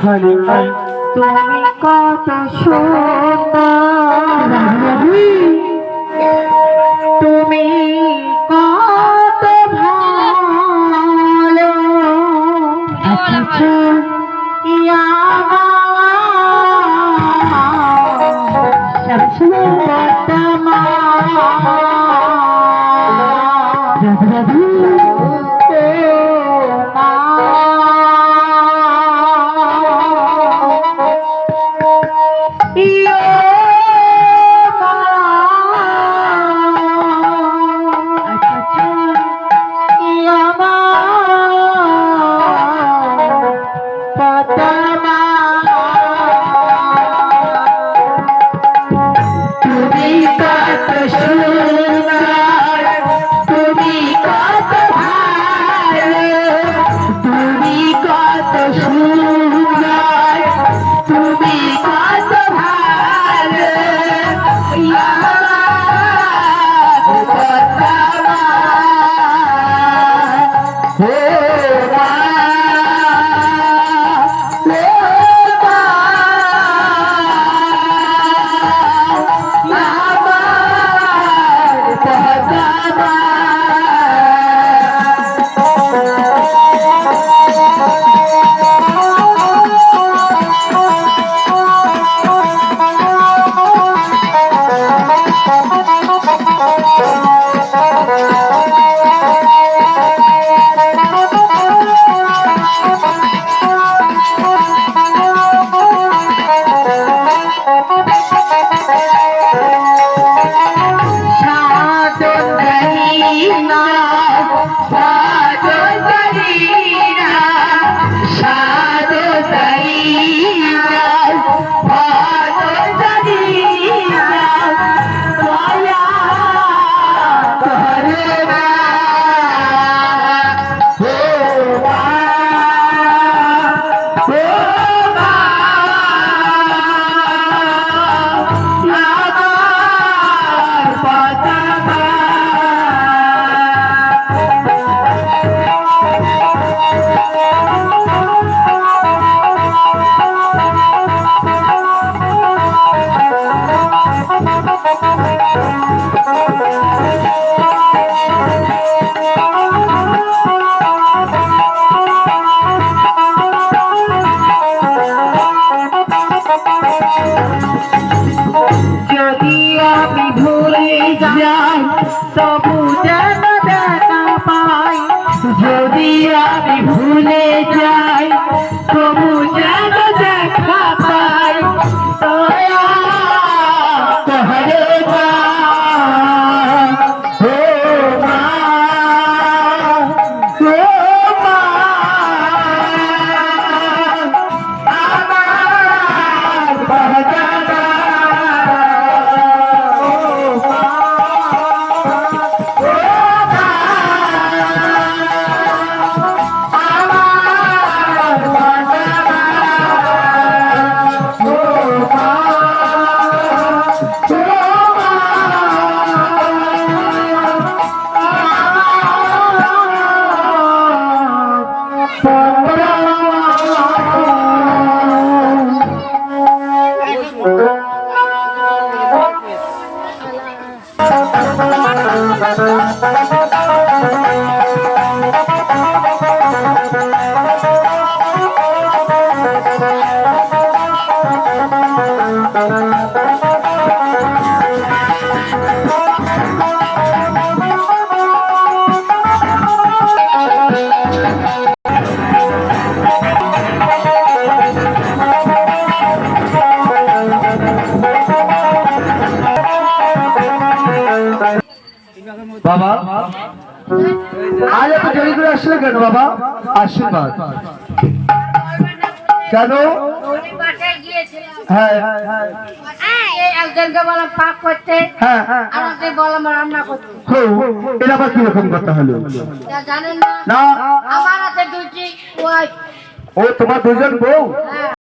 খালি তুমি কত সুন্দর, তুমি কত ভালো, যদি আমি ভুলে যাই তবু যেন দেখা পাই, যদি আমি ভুলে যাই তবু যেন দেখা পাই, দয়া করে মা, ও মা, ও মা, আমার বাজানা বাবা আজ এত দেরি করে আসলে কেন বাবা? আশীর্বাদ কেন? হ্যাঁ একজনকে বললাম পাক করতে, আমাকে বললাম রান্না করতে। এটা আবার কিরকম কথা হলো? জানেন না আমার আছে দুইটি ওয়াইফ। ও তোমার দুজন বউ?